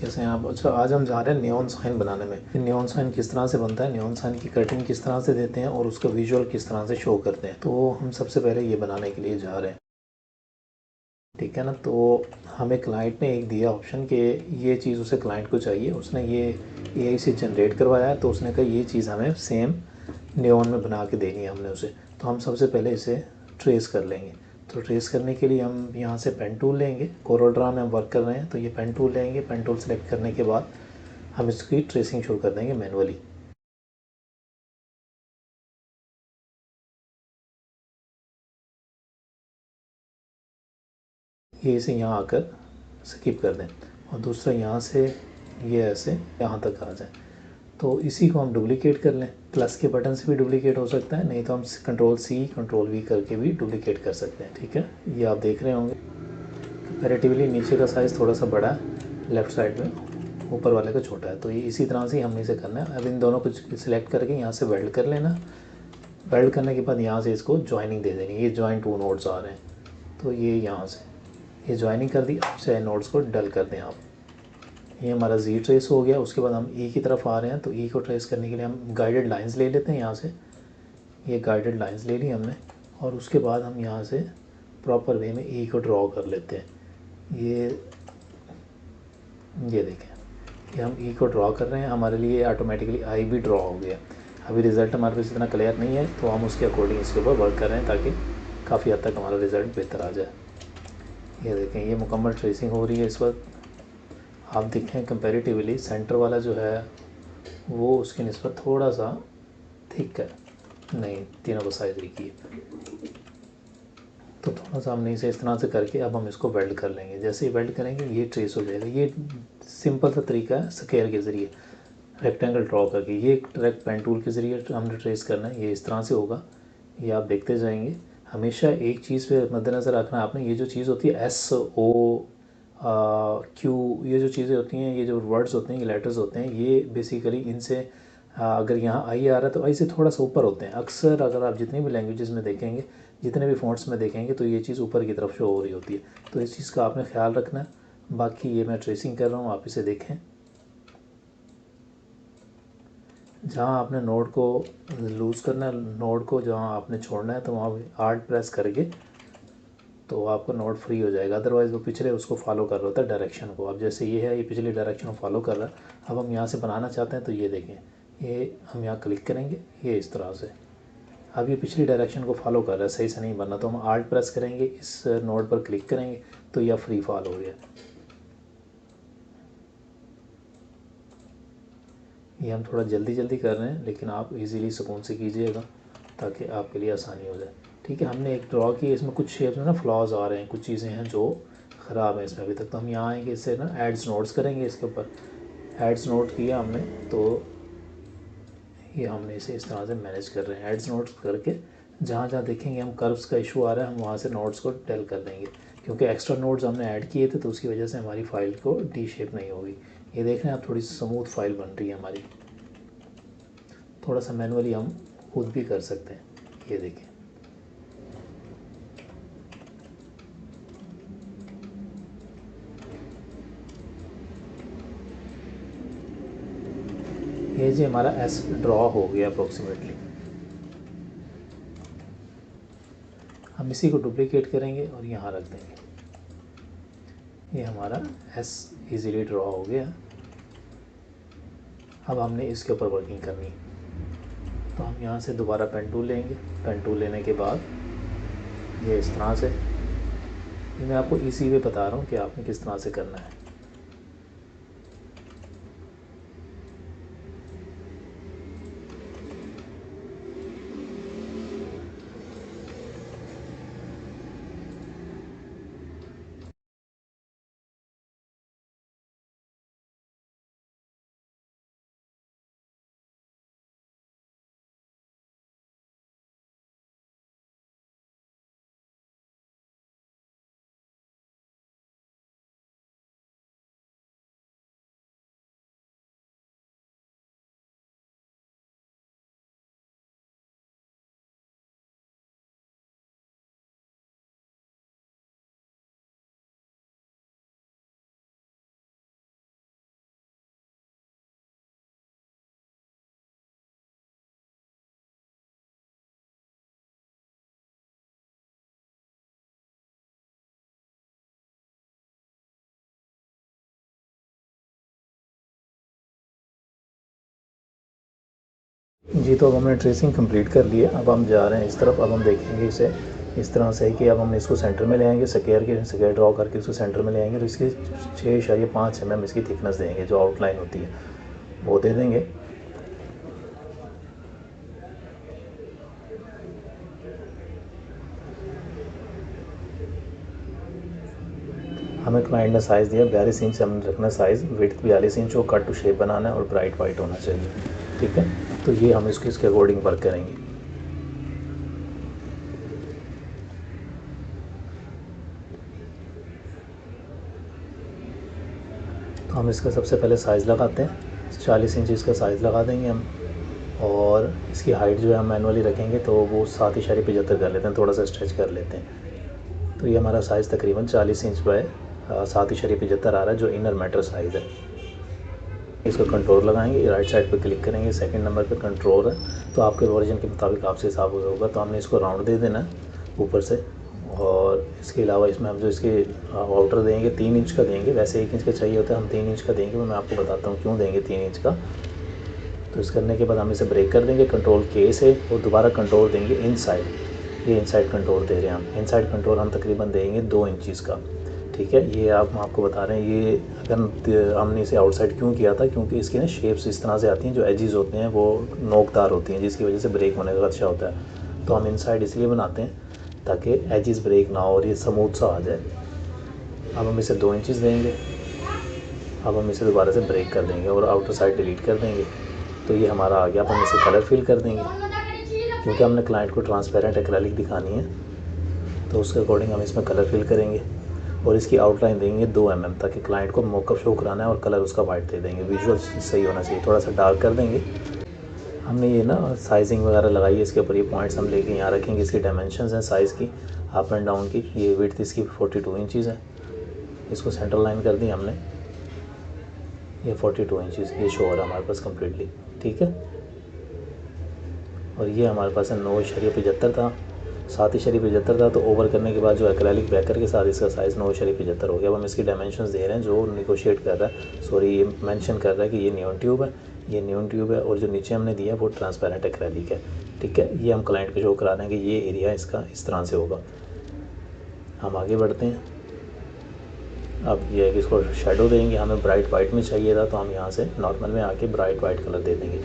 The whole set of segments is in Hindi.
कैसे हैं आप? अच्छा, आज हम जा रहे हैं नियॉन साइन बनाने में। नियॉन साइन किस तरह से बनता है, नियॉन साइन की कटिंग किस तरह से देते हैं और उसका विजुअल किस तरह से शो करते हैं, तो हम सबसे पहले ये बनाने के लिए जा रहे हैं। ठीक है ना। तो हमें क्लाइंट ने एक दिया ऑप्शन कि ये चीज़ उसे क्लाइंट को चाहिए, उसने ये एआई से जनरेट करवाया है, तो उसने कहा ये चीज़ हमें सेम नियॉन में बना के देनी है हमने उसे। तो हम सबसे पहले इसे ट्रेस कर लेंगे। तो ट्रेस करने के लिए हम यहाँ से पेन टूल लेंगे। कोरल ड्रा में हम वर्क कर रहे हैं तो ये पेन टूल लेंगे। पेन टूल सेलेक्ट करने के बाद हम इसकी ट्रेसिंग शुरू कर देंगे मैनुअली। ये इसे यहाँ आकर स्किप कर दें और दूसरा यहाँ से ये ऐसे यहाँ तक आ जाए। तो इसी को हम डुप्लीकेट कर लें। प्लस के बटन से भी डुप्लीकेट हो सकता है, नहीं तो हम कंट्रोल सी कंट्रोल वी करके भी डुप्लीकेट कर सकते हैं। ठीक है, ये आप देख रहे होंगे कंपेरेटिवली नीचे का साइज़ थोड़ा सा बड़ा है लेफ़्ट साइड में, ऊपर वाले का छोटा है। तो ये इसी तरह से हमने इसे करना है। अब इन दोनों को सिलेक्ट करके यहाँ से वेल्ड कर लेना। वेल्ड करने के बाद यहाँ से इसको ज्वाइनिंग दे देनी। ये ज्वाइन टू नोड्स आ रहे हैं तो ये यहाँ से ये ज्वाइनिंग कर दी। अब चाहे नोड्स को डल कर दें आप। ये हमारा जी ट्रेस हो गया। उसके बाद हम ई की तरफ आ रहे हैं तो ई को ट्रेस करने के लिए हम गाइडेड लाइंस ले लेते हैं यहाँ से। ये गाइडेड लाइंस ले ली हमने और उसके बाद हम यहाँ से प्रॉपर वे में ई को ड्रॉ कर लेते हैं। ये देखें, ये हम ई को ड्रॉ कर रहे हैं, हमारे लिए ऑटोमेटिकली आई भी ड्रॉ हो गया। अभी रिज़ल्ट हमारे पास इतना क्लियर नहीं है तो हम उसके अकॉर्डिंग इसके ऊपर वर्क कर रहे हैं ताकि काफ़ी हद तक हमारा रिज़ल्ट बेहतर आ जाए। ये देखें, ये मुकम्मल ट्रेसिंग हो रही है इस वक्त। आप देखें कंपैरेटिवली सेंटर वाला जो है वो उसकी निस्बत थोड़ा सा थिक है। नहीं, तीनों का साइज़ एक ही है। तो थोड़ा सा हमने इसे इस तरह से करके अब हम इसको वेल्ड कर लेंगे। जैसे ही वेल्ड करेंगे ये ट्रेस हो जाएगा। ये सिंपल सा तरीका है स्केयर के ज़रिए रेक्टेंगल ड्रॉ करके। ये डायरेक्ट पेन टूल के ज़रिए हमने ट्रेस करना है। ये इस तरह से होगा, ये आप देखते जाएंगे। हमेशा एक चीज़ पे मद्देनज़र रखना आपने, ये जो चीज़ होती है एस ओ क्यू, ये जो चीज़ें होती हैं, ये जो वर्ड्स होते हैं, ये लेटर्स होते हैं, ये बेसिकली इनसे अगर यहाँ आई आ रहा है तो आई से थोड़ा सा ऊपर होते हैं। अक्सर अगर आप जितनी भी लैंग्वेजेस में देखेंगे, जितने भी फ़ॉन्ट्स में देखेंगे तो ये चीज़ ऊपर की तरफ शो हो रही होती है। तो इस चीज़ का आपने ख्याल रखना है। बाकी ये मैं ट्रेसिंग कर रहा हूँ, आप इसे देखें। जहाँ आपने नोड को लूज़ करना है, नोड को जहाँ आपने छोड़ना है तो वहाँ हार्ड प्रेस करके तो आपका नोड फ्री हो जाएगा। अदरवाइज़ वो पिछले उसको फॉलो कर रहा होता है डायरेक्शन को। अब जैसे ये है, ये पिछली डायरेक्शन को फॉलो कर रहा है। अब हम यहाँ से बनाना चाहते हैं तो ये देखें, ये हम यहाँ क्लिक करेंगे, ये इस तरह से अब ये पिछली डायरेक्शन को फॉलो कर रहा है। सही से नहीं बनना तो हम आल्ट प्रेस करेंगे, इस नोड पर क्लिक करेंगे तो यह फ्री फॉल हो गया। ये हम थोड़ा जल्दी जल्दी कर रहे हैं लेकिन आप इजीली सुकून से कीजिएगा ताकि आपके लिए आसानी हो जाए। ठीक है, हमने एक ड्रॉ की, इसमें कुछ शेप्स में ना फ्लॉज आ रहे हैं, कुछ चीज़ें हैं जो ख़राब हैं इसमें अभी तक। तो हम यहाँ आएंगे, इससे ना एड्स नोट्स करेंगे। इसके ऊपर एड्स नोट किया हमने तो ये हमने इसे इस तरह से मैनेज कर रहे हैं। एड्स नोट्स करके जहाँ जहाँ देखेंगे हम कर्व्स का इशू आ रहा है हम वहाँ से नोट्स को टेल कर देंगे, क्योंकि एक्स्ट्रा नोट्स हमने ऐड किए थे तो उसकी वजह से हमारी फ़ाइल को डी शेप नहीं होगी। ये देख रहे हैं आप, थोड़ी स्मूथ फाइल बन रही है हमारी। थोड़ा सा मैनुअली हम खुद भी कर सकते हैं। ये देखें, ये जो हमारा एस ड्रॉ हो गया अप्रोक्सीमेटली। हम इसी को डुप्लीकेट करेंगे और यहाँ रख देंगे। ये हमारा एस इजीली ड्रॉ हो गया। अब हमने इसके ऊपर वर्किंग करनी है तो हम यहाँ से दोबारा पेन टूल लेंगे। पेन टूल लेने के बाद ये इस तरह से, ये मैं आपको इसी वे बता रहा हूँ कि आपने किस तरह से करना है। जी, तो अब हमने ट्रेसिंग कंप्लीट कर ली है। अब हम जा रहे हैं इस तरफ। अब हम देखेंगे इसे इस तरह से कि अब हम इसको सेंटर में ले आएंगे, स्क्वायर ड्रॉ करके इसको सेंटर में ले आएंगे। तो इसकी 6.5 mm इसकी थिकनेस देंगे, जो आउटलाइन होती है वो दे देंगे। हमें क्लाइंट ने साइज़ दिया 42 इंच, हमने रखना साइज़, विड्थ 42 इंच हो, कट टू शेप बनाना है और ब्राइट वाइट होना चाहिए। ठीक है, तो ये हम इसके अकॉर्डिंग वर्क करेंगे। तो हम इसका सबसे पहले साइज़ लगाते हैं, 40 इंच इसका साइज़ लगा देंगे हम। और इसकी हाइट जो है हम मैनुअली रखेंगे, तो वो 7.75 कर लेते हैं, थोड़ा सा स्ट्रेच कर लेते हैं। तो ये हमारा साइज़ तकरीबन 40 इंच बाय 7.75 आ रहा है, जो इनर मैटर साइज़ है। इसको कंट्रोल लगाएंगे, राइट साइड पर क्लिक करेंगे, सेकंड नंबर पे कंट्रोल है, तो आपके ओरिजिन के मुताबिक आपसे हिसाब होगा। तो हमने इसको राउंड दे देना है ऊपर से। और इसके अलावा इसमें हम जो इसके आउटर देंगे 3 इंच का देंगे, वैसे 1 इंच का चाहिए होता है, हम 3 इंच का देंगे। मैं आपको बताता हूँ क्यों देंगे 3 इंच का। तो इस करने के बाद हम इसे ब्रेक कर देंगे कंट्रोल के से, और दोबारा कंट्रोल देंगे इनसाइड। ये इनसाइड कंट्रोल दे रहे हैं हम। इनसाइड कंट्रोल हम तकरीबन देंगे 2 इंचज़ का। ठीक है, ये हम आपको बता रहे हैं। ये अगर हमने इसे आउटसाइड क्यों किया था, क्योंकि इसकी ना शेप्स इस तरह से आती हैं, जो एजेस होते हैं वो नोकदार होती हैं, जिसकी वजह से ब्रेक होने का खदशा होता है। तो हम इनसाइड इसलिए बनाते हैं ताकि एजेस ब्रेक ना हो और ये स्मूथ सा आ जाए। अब हम इसे 2 इंचज़ देंगे। अब हम इसे दोबारा से ब्रेक कर देंगे और आउटर साइड डिलीट कर देंगे। तो ये हमारा आ गया। अब हम इसे कलर फिल कर देंगे, क्योंकि हमने क्लाइंट को ट्रांसपेरेंट एक्रेलिक दिखानी है, तो उसके अकॉर्डिंग हम इसमें कलर फिल करेंगे। और इसकी आउटलाइन देंगे 2 mm, ताकि क्लाइंट को मॉकअप शो कराना है, और कलर उसका वाइट दे देंगे। विजुअल सही होना चाहिए, थोड़ा सा डार्क कर देंगे। हमने ये ना साइजिंग वगैरह लगाई है इसके ऊपर, ये पॉइंट्स हम लेके यहाँ रखेंगे। इसकी डायमेंशंस हैं साइज़ की, अप एंड डाउन की। ये विड्थ इसकी 42 इंचज़ है, इसको सेंटर लाइन कर दी हमने। ये 42 इंचज़ ये शो हो रहा है हमारे पास कम्प्लीटली। ठीक है, और ये हमारे पास है 9.75 था, 7.75 था। तो ओवर करने के बाद जो एक्रेलिक बैकर के साथ इसका साइज़ 9.75 हो गया। अब हम इसकी डायमेंशंस दे रहे हैं, जो निगोशिएट कर रहा है, सॉरी ये मेंशन कर रहा है कि ये न्यून ट्यूब है, ये न्यून ट्यूब है, और जो नीचे हमने दिया है वो ट्रांसपेरेंट एक्रेलिक है। ठीक है, ये हम क्लाइंट को शो करा रहे हैं कि ये एरिया इसका इस तरह से होगा। हम आगे बढ़ते हैं। अब ये है कि इसको शेडो देंगे। हमें ब्राइट वाइट में चाहिए था, तो हम यहाँ से नॉर्मल में आके ब्राइट वाइट कलर दे देंगे।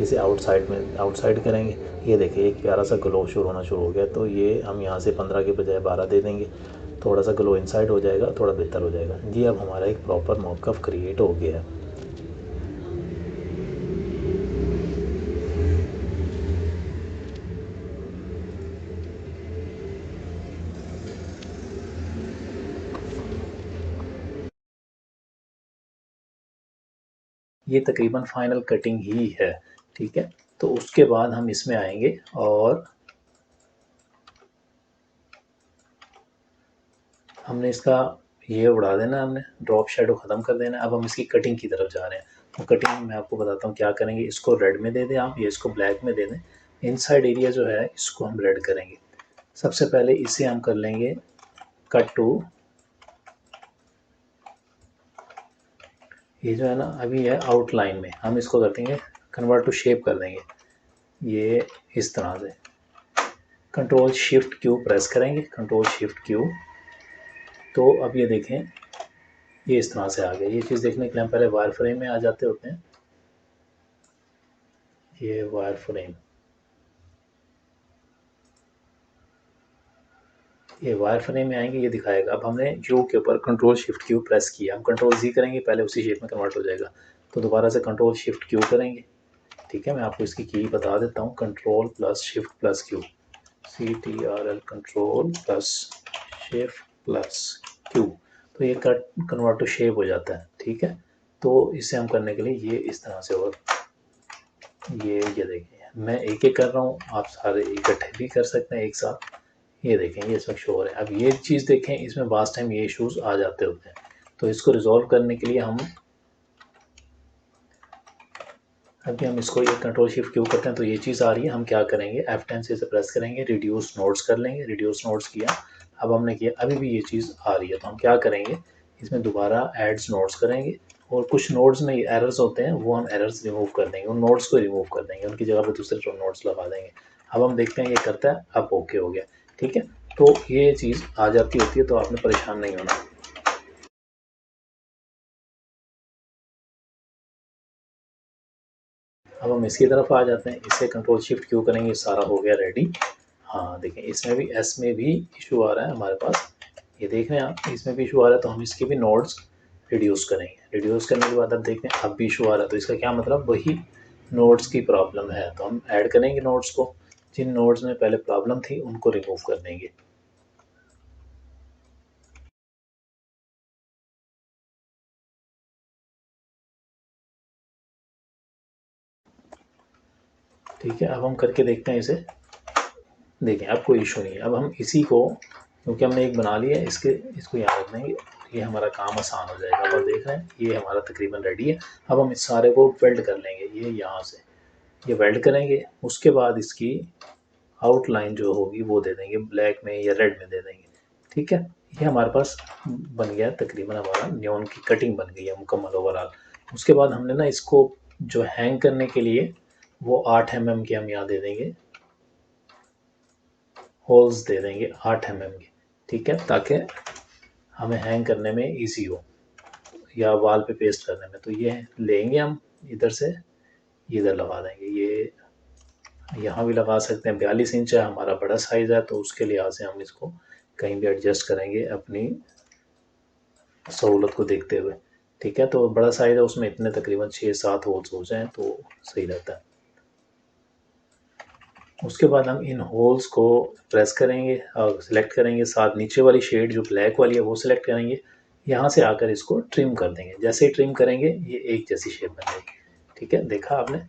इसे आउटसाइड करेंगे। ये देखिए एक प्यारा सा ग्लो शुरू होना शुरू हो गया। तो ये हम यहाँ से 15 के बजाय 12 दे देंगे। थोड़ा सा ग्लो इनसाइड हो जाएगा, थोड़ा बेहतर हो जाएगा जी। अब हमारा एक प्रॉपर मॉकअप क्रिएट हो गया है। ये तकरीबन फाइनल कटिंग ही है। ठीक है, तो उसके बाद हम इसमें आएंगे और हमने इसका ये उड़ा देना, हमने ड्रॉप शेडो ख़त्म कर देना। अब हम इसकी कटिंग की तरफ जा रहे हैं। वो कटिंग मैं आपको बताता हूँ क्या करेंगे। इसको रेड में दे दें आप, या इसको ब्लैक में दे दें। इनसाइड एरिया जो है इसको हम रेड करेंगे। सबसे पहले इसे हम कर लेंगे कट टू, ये जो है ना अभी है आउटलाइन में, हम इसको कर देंगे कन्वर्ट टू शेप कर देंगे। ये इस तरह से कंट्रोल शिफ्ट क्यू प्रेस करेंगे, कंट्रोल शिफ्ट क्यू। तो अब ये देखें, ये इस तरह से आ गया। ये चीज़ देखने के लिए हम पहले वायर फ्रेम में आ जाते होते हैं। ये वायर फ्रेम, ये वायर फ्रेम में आएंगे, ये दिखाएगा। अब हमने यू के ऊपर कंट्रोल शिफ्ट क्यू प्रेस किया, हम कंट्रोल जी करेंगे, पहले उसी शेप में कन्वर्ट हो जाएगा। तो दोबारा से कंट्रोल शिफ्ट क्यू करेंगे। ठीक है, मैं आपको इसकी की बता देता हूँ, control plus shift plus Q, CTRL control plus shift plus Q. तो ये कट कन्वर्ट टू शेप हो जाता है। ठीक है, तो इसे हम करने के लिए ये इस तरह से होगा। ये देखिए मैं एक एक कर रहा हूँ, आप सारे इकट्ठे भी कर सकते हैं एक साथ। ये देखें ये इस वक्त शो हो रहा है। अब ये चीज़ देखें, इसमें बास टाइम ये इश्यूज आ जाते होते हैं। तो इसको रिजॉल्व करने के लिए हम अभी हम इसको ये कंट्रोल शिफ्ट क्यू करते हैं, तो ये चीज़ आ रही है। हम क्या करेंगे, F10 से इसे प्रेस करेंगे, रिड्यूस नोड्स कर लेंगे। रिड्यूस नोड्स किया, अब हमने किया, अभी भी ये चीज़ आ रही है। तो हम क्या करेंगे, इसमें दोबारा एड्स नोड्स करेंगे और कुछ नोड्स में एरर्स होते हैं, वो हम एरर्स रिमूव कर देंगे, उन नोड्स को रिमूव कर देंगे, उनकी जगह पे दूसरे नोड्स लगा देंगे। अब हम देखते हैं ये करता है, अब ओके हो गया। ठीक है, तो ये चीज़ आ जाती होती है, तो आपने परेशान नहीं होना। अब हम इसकी तरफ आ जाते हैं, इसे कंट्रोल शिफ्ट क्यों करेंगे, सारा हो गया रेडी। हाँ देखें, इसमें भी एस में भी इशू आ रहा है हमारे पास, ये देख रहे हैं आप, इसमें भी इशू आ रहा है, तो हम इसके भी नोड्स रिड्यूस करेंगे। रिड्यूस करने के बाद अब देखते हैं अब भी इशू आ रहा है, तो इसका क्या मतलब, वही नोड्स की प्रॉब्लम है, तो हम ऐड करेंगे नोड्स को, जिन नोड्स में पहले प्रॉब्लम थी उनको रिमूव कर देंगे। ठीक है, अब हम करके देखते हैं इसे। देखें अब कोई इशू नहीं है। अब हम इसी को, क्योंकि हमने एक बना लिया है, इसको यहाँ रख देंगे, ये हमारा काम आसान हो जाएगा। अब आप देख रहे हैं ये हमारा तकरीबन रेडी है। अब हम इस सारे को वेल्ड कर लेंगे, ये यहाँ से ये वेल्ड करेंगे। उसके बाद इसकी आउटलाइन जो होगी वो दे देंगे, ब्लैक में या रेड में दे देंगे। ठीक है, ये हमारे पास बन गया तकरीबन, हमारा नियॉन की कटिंग बन गई है मुकम्मल ओवरऑल। उसके बाद हमने ना इसको जो हैंग करने के लिए वो 8 mm के हम यहाँ दे देंगे, होल्स दे देंगे 8 mm के। ठीक है, ताकि हमें हैंग करने में इजी हो या वाल पे पेस्ट करने में। तो ये लेंगे हम इधर से, इधर लगा देंगे, ये यहाँ भी लगा सकते हैं। 42 इंच है हमारा, बड़ा साइज़ है, तो उसके लिहाज से हम इसको कहीं भी एडजस्ट करेंगे अपनी सहूलत को देखते हुए। ठीक है, तो बड़ा साइज़ है, उसमें इतने तकरीबन 6-7 होल्स हो जाएँ तो सही रहता है। उसके बाद हम इन होल्स को प्रेस करेंगे और सिलेक्ट करेंगे, साथ नीचे वाली शेड जो ब्लैक वाली है वो सिलेक्ट करेंगे। यहाँ से आकर इसको ट्रिम कर देंगे, जैसे ही ट्रिम करेंगे ये एक जैसी शेप बन जाएगी। ठीक है, देखा आपने,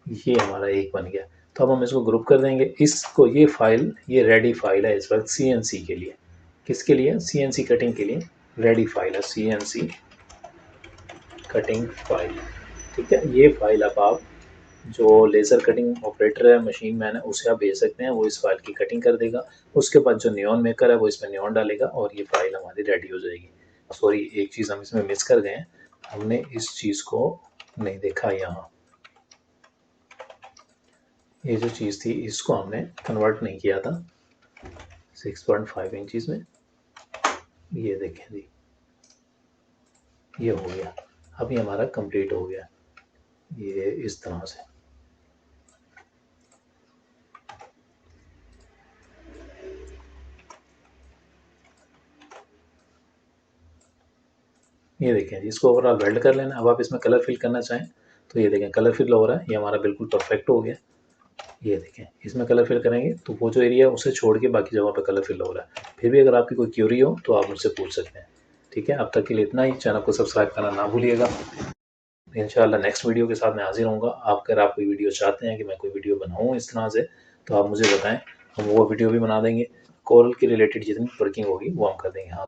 ये हमारा एक बन गया। तो अब हम इसको ग्रुप कर देंगे। इसको, ये फाइल, ये रेडी फाइल है इस वक्त CNC के लिए। किसके लिए? CNC कटिंग के लिए रेडी फाइल है, CNC कटिंग फाइल। ठीक है, ये फाइल अब आप जो लेज़र कटिंग ऑपरेटर है, मशीन मैन है, उसे आप भेज सकते हैं, वो इस फाइल की कटिंग कर देगा। उसके बाद जो नियॉन मेकर है वो इसमें नियॉन डालेगा और ये फाइल हमारी रेडी हो जाएगी। सॉरी, एक चीज़ हम इसमें मिस कर गए हैं, हमने इस चीज़ को नहीं देखा यहाँ, ये जो चीज़ थी इसको हमने कन्वर्ट नहीं किया था 6.5 इंचज़ में। ये देखें जी, ये हो गया। अब ये हमारा कंप्लीट हो गया, ये इस तरह से। ये देखें जी, इसको ओवरऑल वेल्ड कर लेना। अब आप इसमें कलर फिल करना चाहें तो ये देखें कलर फिल हो रहा है, ये हमारा बिल्कुल परफेक्ट हो गया। ये देखें, इसमें कलर फिल करेंगे तो वो जो एरिया है उसे छोड़ के बाकी जगहों पे कलर फिल हो रहा है। फिर भी अगर आपकी कोई क्यूरी हो तो आप मुझसे पूछ सकते हैं। ठीक है, अब तक के लिए इतना ही। चैनल को सब्सक्राइब करना ना भूलिएगा। इंशाल्लाह नेक्स्ट वीडियो के साथ मैं हाजिर होऊंगा। अगर आप कोई वीडियो चाहते हैं कि मैं कोई वीडियो बनाऊँ इस तरह से, तो आप मुझे बताएं, हम वो वीडियो भी बना देंगे। कॉल के रिलेटेड जितनी वर्किंग होगी वो हम कर देंगे। हाँ।